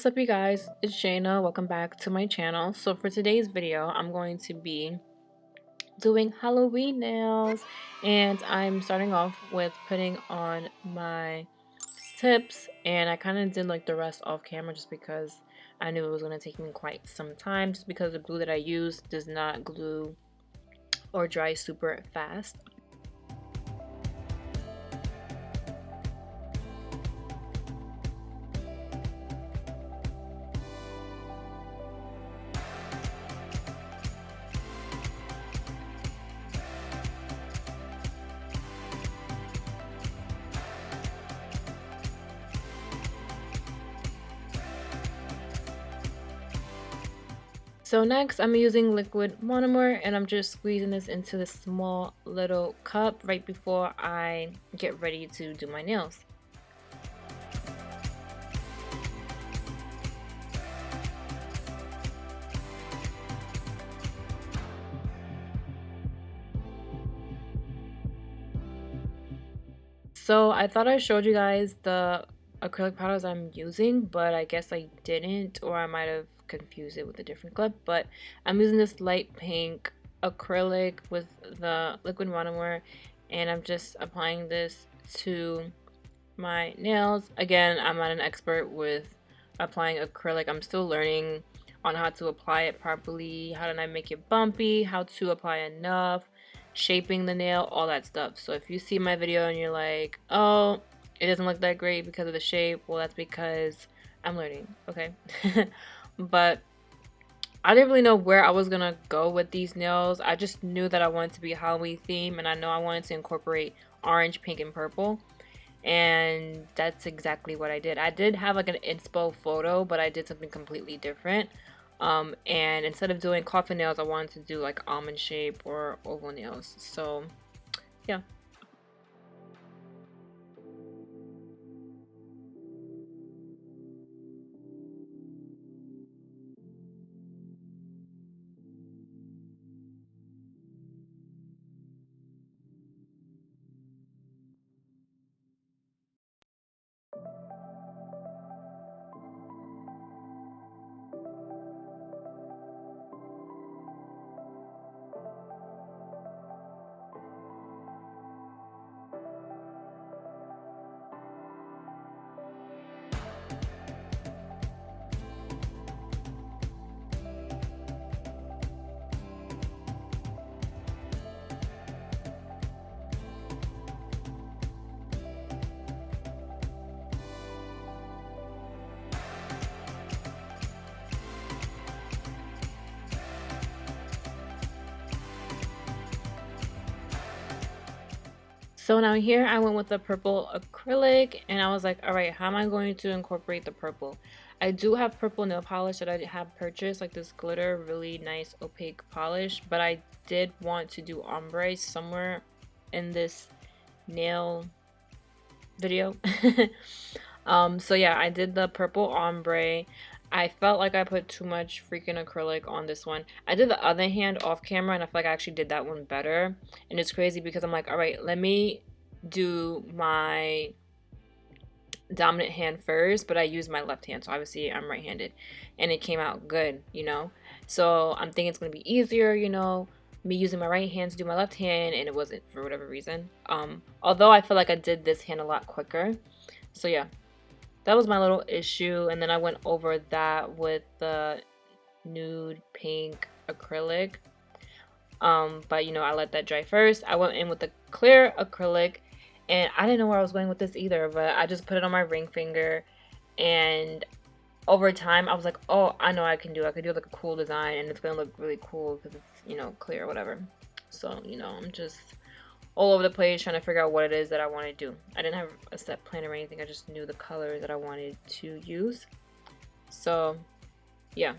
What's up, you guys? It's Shayna. Welcome back to my channel. So for today's video, I'm going to be doing Halloween nails, and I'm starting off with putting on my tips, and I kind of did like the rest off camera just because I knew it was going to take me quite some time, just because the glue that I use does not glue or dry super fast. So next, I'm using liquid monomer, and I'm just squeezing this into this small little cup right before I get ready to do my nails. So I thought I showed you guys the acrylic powders I'm using, but I guess I didn't, or I might have confused it with a different clip. But I'm using this light pink acrylic with the liquid monomer, and I'm just applying this to my nails. Again, I'm not an expert with applying acrylic. I'm still learning on how to apply it properly, how to not make it bumpy, how to apply enough, shaping the nail, all that stuff. So if you see my video and you're like, oh, it doesn't look that great because of the shape, well, that's because I'm learning, okay? But I didn't really know where I was gonna go with these nails. I just knew that I wanted to be a Halloween theme, and I know I wanted to incorporate orange, pink, and purple, and that's exactly what I did. I did have like an inspo photo, but I did something completely different. And instead of doing coffin nails, I wanted to do like almond shape or oval nails. So yeah. So now here I went with the purple acrylic, and I was like, all right, how am I going to incorporate the purple? I do have purple nail polish that I have purchased, like this glitter, really nice opaque polish, but I did want to do ombre somewhere in this nail video. So yeah, I did the purple ombre. I felt like I put too much freaking acrylic on this one. I did the other hand off camera, and I feel like I actually did that one better. And it's crazy because I'm like, all right, let me do my dominant hand first, but I used my left hand, so obviously I'm right-handed, and it came out good, you know. So I'm thinking it's gonna be easier, you know, me using my right hand to do my left hand, and it wasn't for whatever reason. Although I feel like I did this hand a lot quicker. So yeah, that was my little issue. And then I went over that with the nude pink acrylic, but you know, I let that dry first. I went in with the clear acrylic, and I didn't know where I was going with this either, but I just put it on my ring finger, and over time I was like, oh, I know I can do like a cool design, and it's gonna look really cool because it's, you know, clear or whatever. So, you know, I'm just all over the place trying to figure out what it is that I want to do. I didn't have a set plan or anything. I just knew the colors that I wanted to use. So yeah.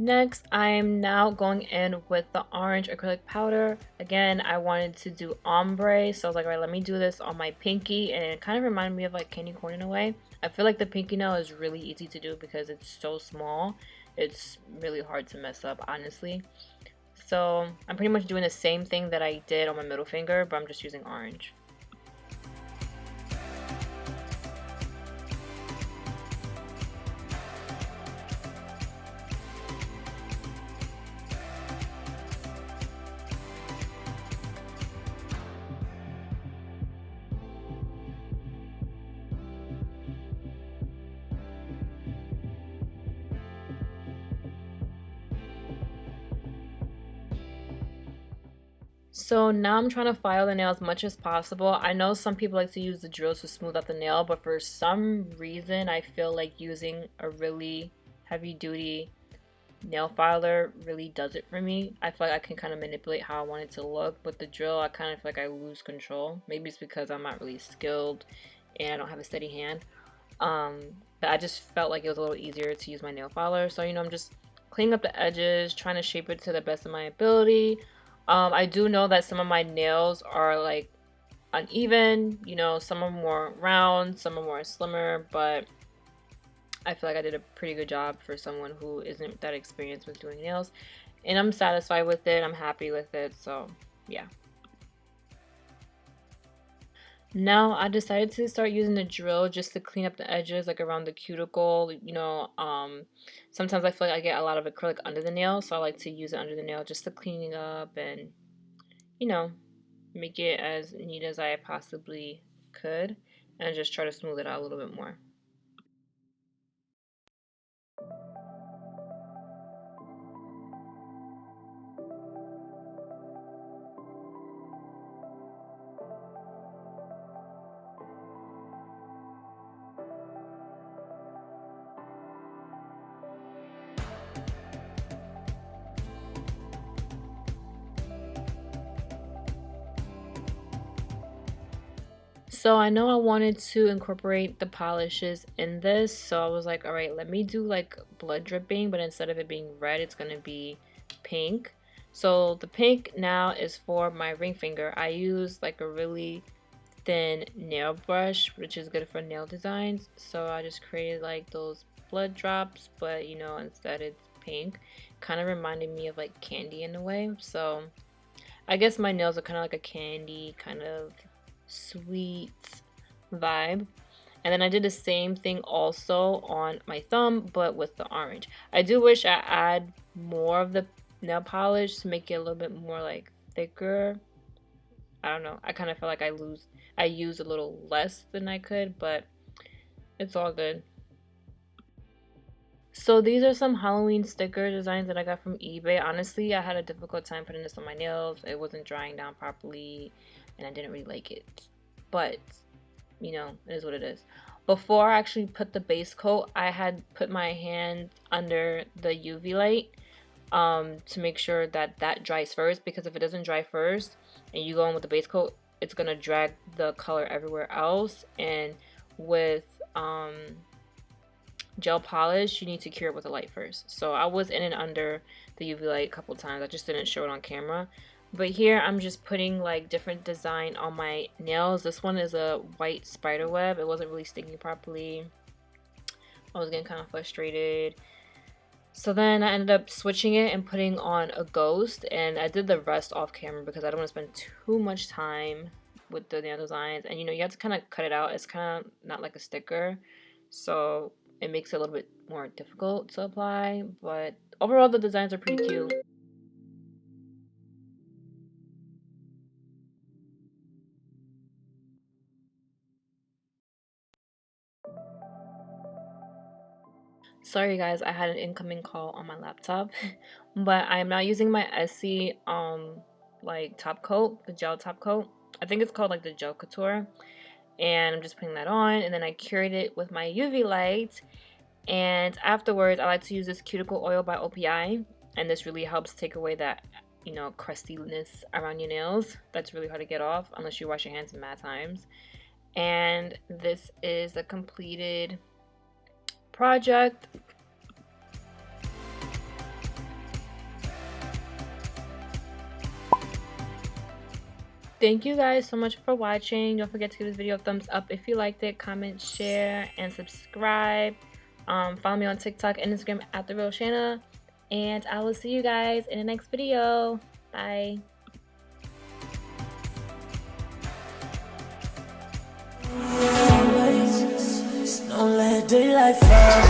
Next, I am now going in with the orange acrylic powder. Again, I wanted to do ombre, so I was like, all right, let me do this on my pinky, and it kind of reminded me of like candy corn in a way. I feel like the pinky nail is really easy to do because it's so small. It's really hard to mess up, honestly. So I'm pretty much doing the same thing that I did on my middle finger, but I'm just using orange. So now I'm trying to file the nail as much as possible. I know some people like to use the drill to smooth out the nail, but for some reason I feel like using a really heavy duty nail filer really does it for me. I feel like I can kind of manipulate how I want it to look. With the drill, I kind of feel like I lose control. Maybe it's because I'm not really skilled and I don't have a steady hand. Um, but I just felt like it was a little easier to use my nail filer. So, you know, I'm just cleaning up the edges, trying to shape it to the best of my ability. I do know that some of my nails are like uneven, you know, some are more round, some are more slimmer, but I feel like I did a pretty good job for someone who isn't that experienced with doing nails. And I'm satisfied with it, I'm happy with it, so yeah. Now I decided to start using the drill just to clean up the edges, like around the cuticle. You know, sometimes I feel like I get a lot of acrylic under the nail, so I like to use it under the nail just to clean it up and, you know, make it as neat as I possibly could, and just try to smooth it out a little bit more. So I know I wanted to incorporate the polishes in this, so I was like, all right, let me do like blood dripping, but instead of it being red, it's gonna be pink. So the pink now is for my ring finger. I use like a really thin nail brush, which is good for nail designs. So I just created like those blood drops, but you know, instead it's pink. Kind of reminded me of like candy in a way. So I guess my nails are kind of like a candy, kind of sweet vibe. And then I did the same thing also on my thumb, but with the orange. I do wish I add more of the nail polish to make it a little bit more like thicker. I don't know. I kind of feel like I use a little less than I could, but it's all good. So these are some Halloween sticker designs that I got from eBay. Honestly, I had a difficult time putting this on my nails. It wasn't drying down properly, and I didn't really like it. But, you know, it is what it is. Before I actually put the base coat, I had put my hand under the UV light to make sure that that dries first, because if it doesn't dry first and you go in with the base coat, it's gonna drag the color everywhere else. And with gel polish, you need to cure it with a light first. So I was in and under the UV light a couple times. I just didn't show it on camera. But here I'm just putting like different design on my nails. This one is a white spider web. It wasn't really sticking properly. I was getting kind of frustrated. So then I ended up switching it and putting on a ghost, and I did the rest off camera because I don't want to spend too much time with the nail designs. And you know, you have to kind of cut it out. It's kind of not like a sticker, so it makes it a little bit more difficult to apply. But overall, the designs are pretty cute. Sorry guys, I had an incoming call on my laptop, but I'm now using my Essie like top coat, the gel top coat. I think it's called like the Gel Couture, and I'm just putting that on, and then I cured it with my UV light. And afterwards, I like to use this Cuticle Oil by OPI, and this really helps take away that, you know, crustiness around your nails. That's really hard to get off unless you wash your hands mad times. And this is a completed project. Thank you guys so much for watching. Don't forget to give this video a thumbs up if you liked it. Comment, share, and subscribe. Follow me on TikTok and Instagram at therealshaynaa. And I will see you guys in the next video. Bye. Don't let daylight fall.